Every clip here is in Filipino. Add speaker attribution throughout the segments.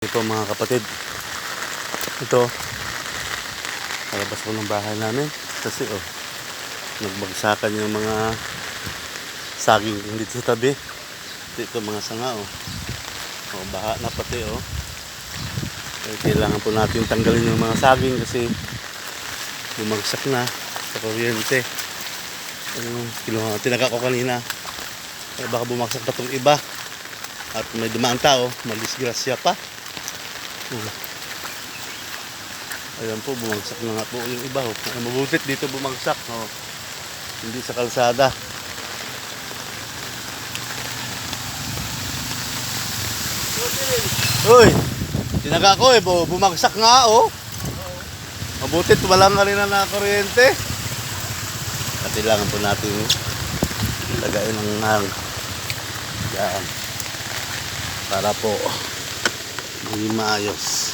Speaker 1: Ito mga kapatid, ito palabas ko ng bahay namin kasi nagbagsakan yung mga saging dito sa tabi. Ito mga sanga baha na pati kailangan po natin tanggalin yung mga saging kasi bumagsak na sa kuryente. Tinaga ko kanina, baka bumagsak pa itong iba at may dumaan tao, malisgrasya pa. Ayan po, bumagsak na nga po yung iba. Mabutit dito bumagsak, hindi sa kalsada. Uy, tinaga ko bumagsak nga mabutit, walang kanina na kuryente. At kailangan po natin lagayin ng yan para po maging maayos.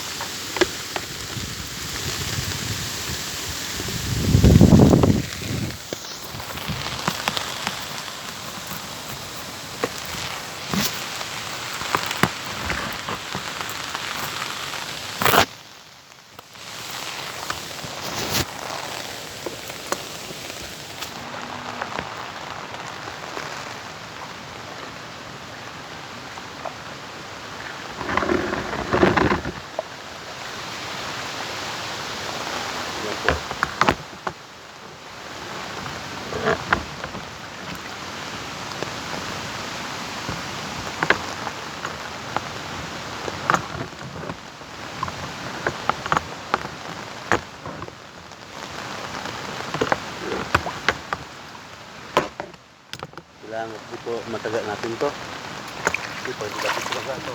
Speaker 1: Kailangan dito mataga natin to. Ito, hindi natin talaga ito.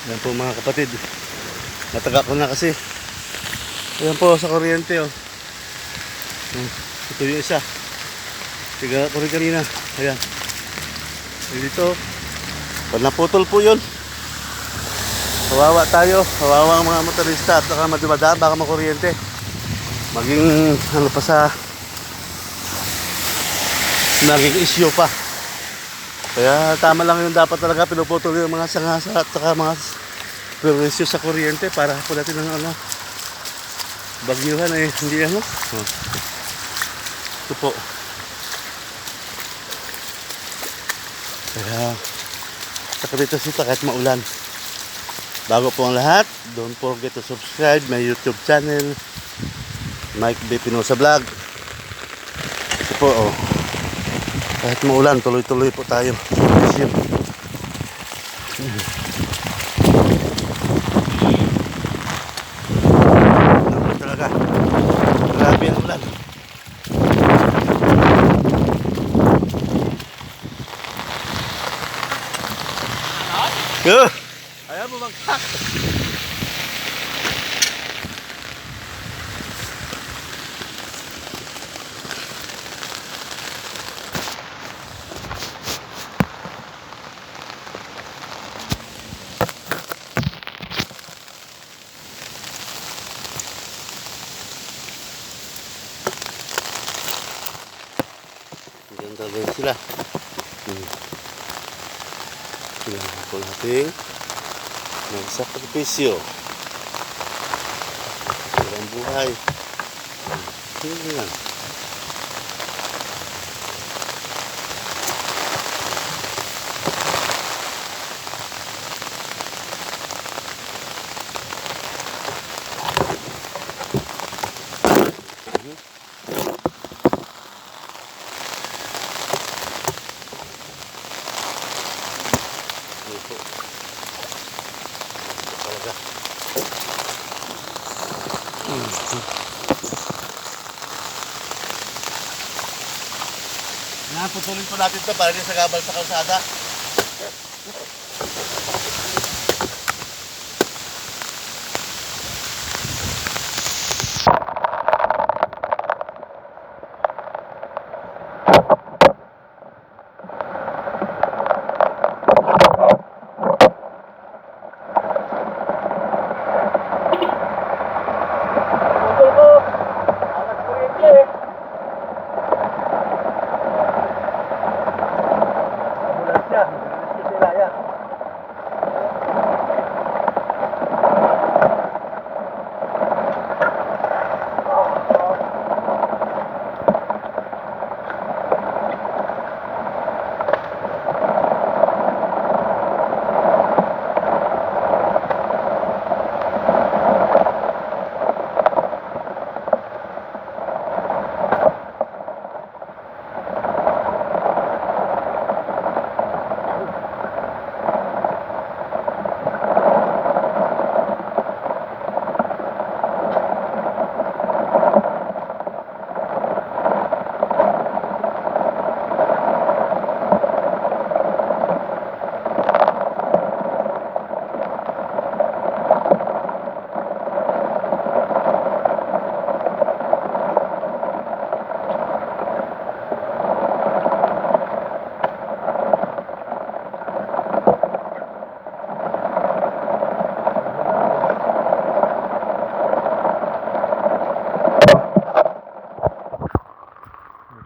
Speaker 1: Ayan po mga kapatid, nataga ko na kasi. Ayan po sa kuryente ito yung isa, tiga ko rin kanina. Ayan dito, pag naputol po yun, kawawa tayo, kawawa ang mga motorista at saka madumada baka makuryente, maging pa sa naging issue pa. Kaya tama lang yung dapat talaga pinuputol yung mga sangasa at saka mga presyo sa kuryente para po natin ng bagyuhan hindi ito po. Kaya saka dito sita kahit maulan. Bago po ang lahat, don't forget to subscribe my YouTube channel, Mike B. Pinosa Vlog. Ito po kahit maulan, tuloy-tuloy po tayo. Talaga, grabe ang ulan. Ayan, bumagsak. Ganda din sila. Kailangan po natin magsakripisyo. Ang buhay. Yan. Puso. Talaga. Yan, putulin po natin ito para din sa gabal sa kalsada.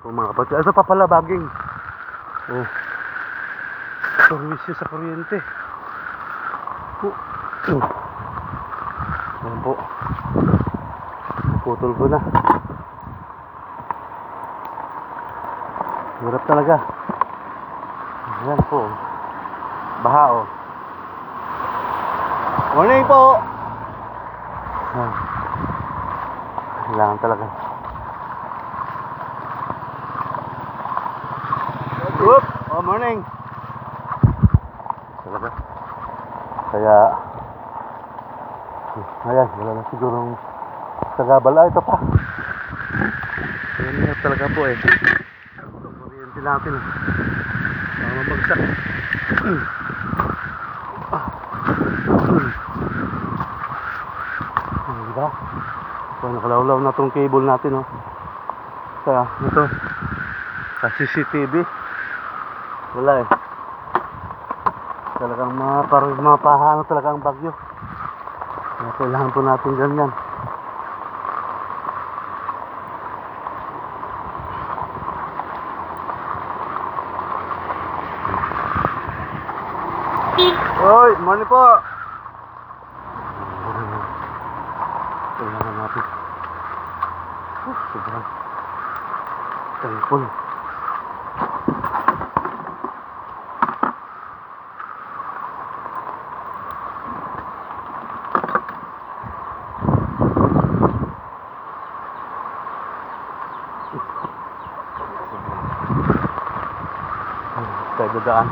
Speaker 1: Mga kapatid, ano pa pala baging? Oh. Servisyo sa kuryente. Ayan po. Putol ko na. Hirap talaga. Ayan po. Baha oh. Morning po. Kailangan talaga. Whoop! Oh, morning! Talaga. Kaya, ayan, wala na sigurong sagabal. Ito pa. Ayan, talaga po eh. Ito, kuryente natin. Baka mabagsak. Diba? So, nakalawlaw na itong cable natin, oh. Kaya, ito. Sa CCTV. Wala eh. Talagang mapahaano talaga ang bagyo. Kaya kailangan po natin ganyan. Oy, morning po. Kailangan natin. Sobrang thankful. Tayo dadaan.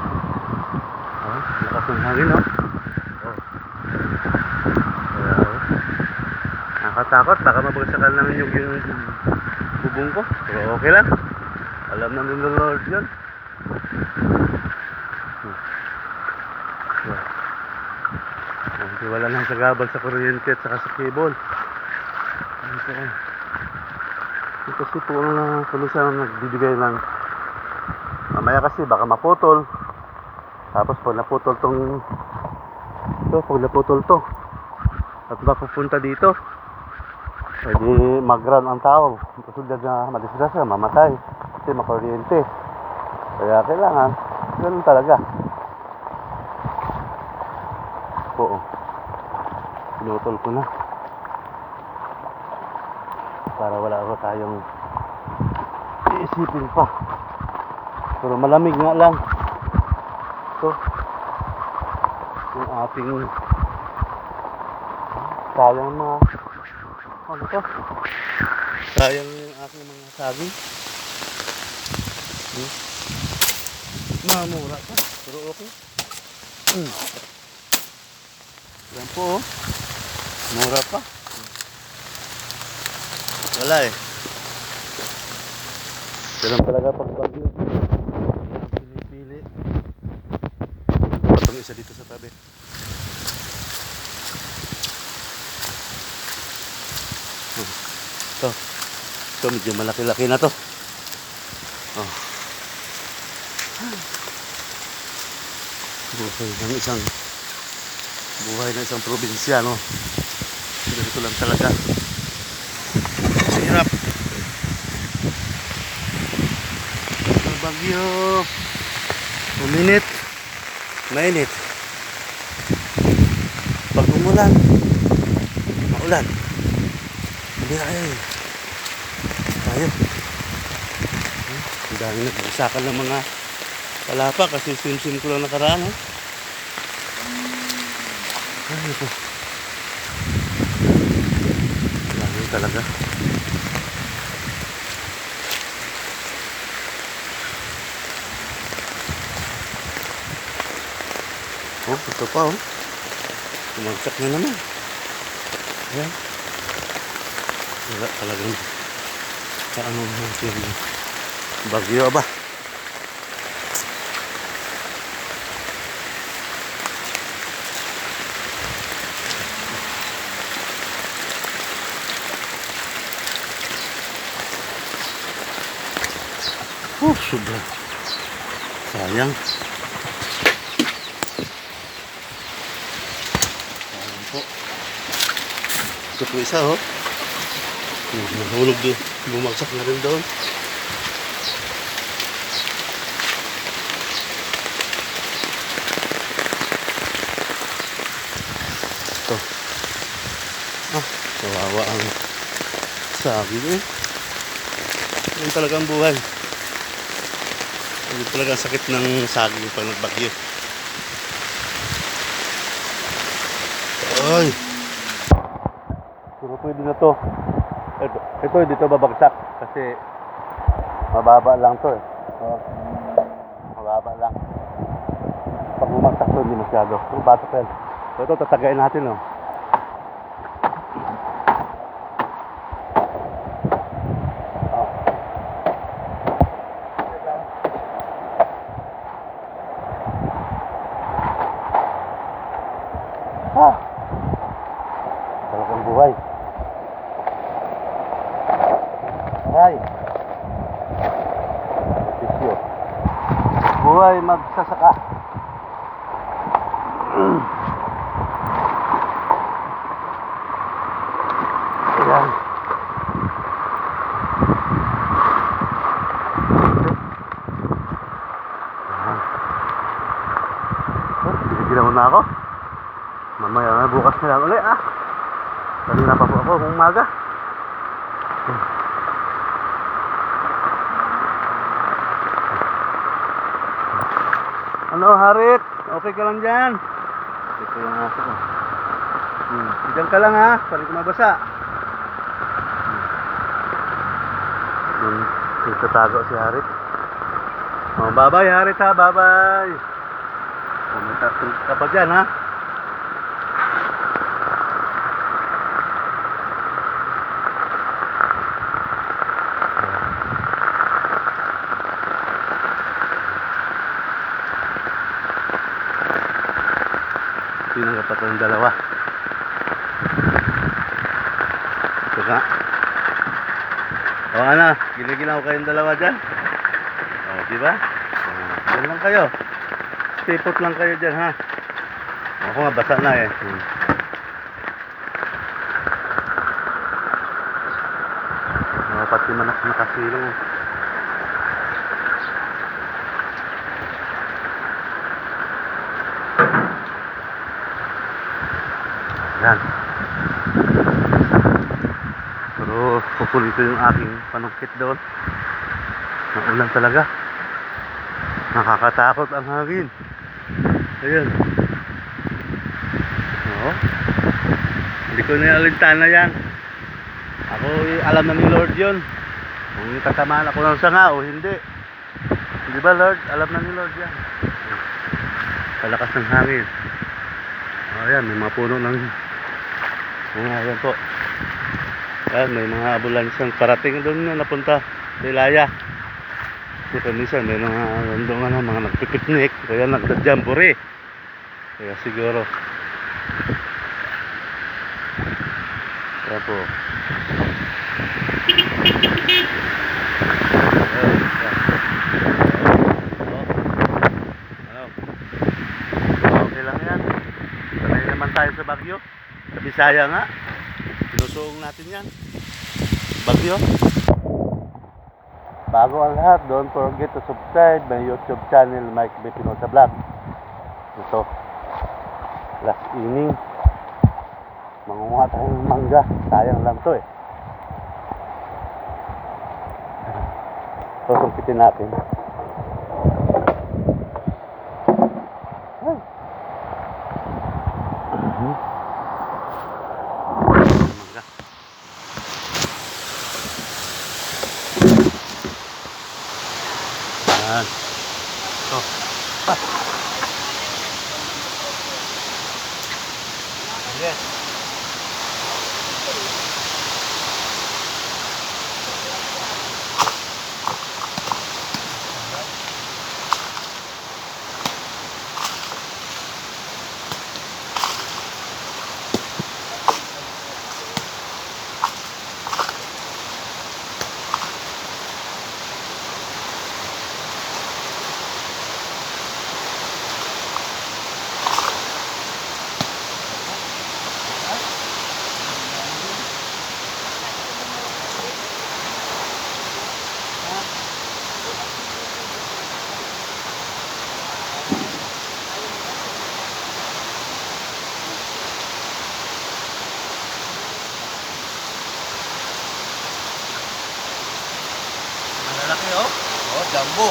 Speaker 1: Oh, lakas ng hangin, no? Oh. Nakakatakot, baka mabagsakan namin yung bubong ko. Pero okay lang. Alam namin ng Lord yun. Wala lang sa gabal sa kuryente at saka sa cable. Ito kasi po solusyon nagbibigay ng mamaya kasi baka maputol. Tapos pag naputol pag naputol to at baka pupunta dito, pwede mag-run ang tao. Kasulad na madisgrasya, mamatay kasi makuryente. Kaya kailangan ganun talaga. Oo, pinutol ko na para wala ako tayong iisipin pa. Pero malamig nga lang. Ito yung ating sayang mga ano to? Sayang yung aking mga saging. Mamura pa, pero okay. Yan po, oh. Mura pa. Wala eh. Ito lang talaga pag bagyo. Pinipili. Itong isa dito sa tabi. Ito. Ito medyo malaki-laki na to. Oh. Buhay ng isang probinsya, no? Ganito lang talaga. Hirap. Ang bagyo. Uminit. Mainit. Pag umulan, maulan. Hindi kaya eh. Tayo. Ang dami nagbasakan ng mga palapa kasi swim-swim ko lang nakaraan. Ano ito? Dami talaga. Oh, ito pa oh. Tumagsak na naman. Ayan. Wala talagang paano natin bagyo ba? Sobra. Sayang. Sayang po. Ito po isa oh. Nahulog doon. Bumagsak na rin doon. Ito. Kawawa ang saging eh. Yan talagang buhay. Yan talagang sakit ng saging pag nagbagyo. Ay! Pero pwede na to. Ito dito babagsak kasi mababa lang to eh. Mababa lang. Pag bumagsak to hindi masyado. Batok yan. Ito tatagayin natin oh. Talagang buhay. Aray. Tisyo. Buhay magsasaka. Ayan. Ginaw na ako. Mamaya na bukas na lang ulit ah. Kanina pa po ako kung umaga. Ano Harit? Okay ka lang dyan? Ito yung aso ko. Diyan ka lang ha. Paling kumabasa. Dito tago si Harit. Oh, bye-bye Harit ha. Bye-bye. Pumunta ka pa dyan ha. Tinanggap ako yung dalawa. Ito ka. O ano, ginigilaw kayong dalawa dyan. O, diba? Dyan lang kayo. Stay put lang kayo dyan ha. Ako nga, basa na eh. Pati manak nakasilong. Yan. Pero pupulito yung aking panungkit doon. Naulan talaga. Nakakatakot ang hangin. Ayan. Oo. Hindi ko na alintana yan. Ako alam na ni Lord yun. Kung tatamaan ako ng sanga o hindi. Di ba Lord? Alam na ni Lord yan. Palakas ng hangin. Ayan, may mga puno ng ayan po. Ayan, may mga ambulansang parating doon na napunta sa Ilaya. Kasi minsan may mga nagpipiknik, kaya nagda-jamboree. Kaya siguro. Ayan po. Ayan, ayan. Ano? Okay lang yan. Sanay naman tayo sa Bagyo. Sa Bisaya nga. Sinusuong natin yan. Bagyo. Bago ang lahat, don't forget to subscribe my YouTube channel, Mike B. Pinosa Vlog. Ito. Last inning. Mangunguha tayong mangga. Sayang lang to eh. Susumpitin natin. Ay. Mangga. Ayan. Ito. Yes. Malalaki oh. Oh, jumbo.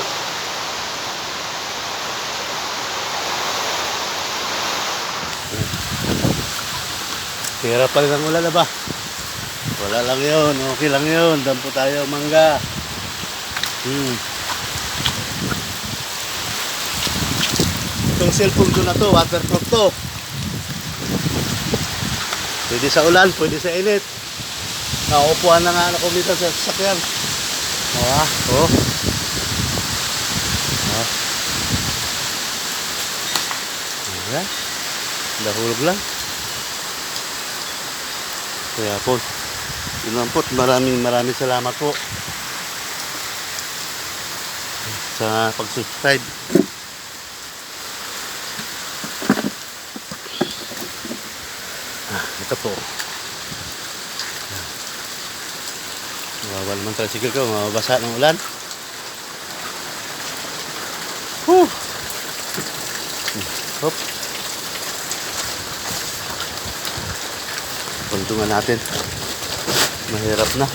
Speaker 1: Hirap pa rin ang ulan na ba? Wala lang yun. Okay lang yun. Dampo tayo mangga. Itong cellphone ko na to, waterproof to. Pwede sa ulan, pwede sa init. Nakaupuan na nga ako minsan sa sasakyan. Oh. Ayan. Nahulog lang. Kaya po, yun lang po. Maraming salamat po sa pag-subscribe. Ito po. Mawawala naman tricycle ko, mababasa ng ulan. Hop. Puntungan natin. Mahirap na.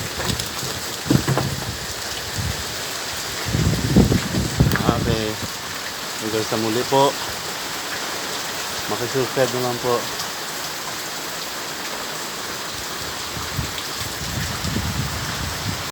Speaker 1: Okay. Hanggang sa muli po. Makisubscribe naman po.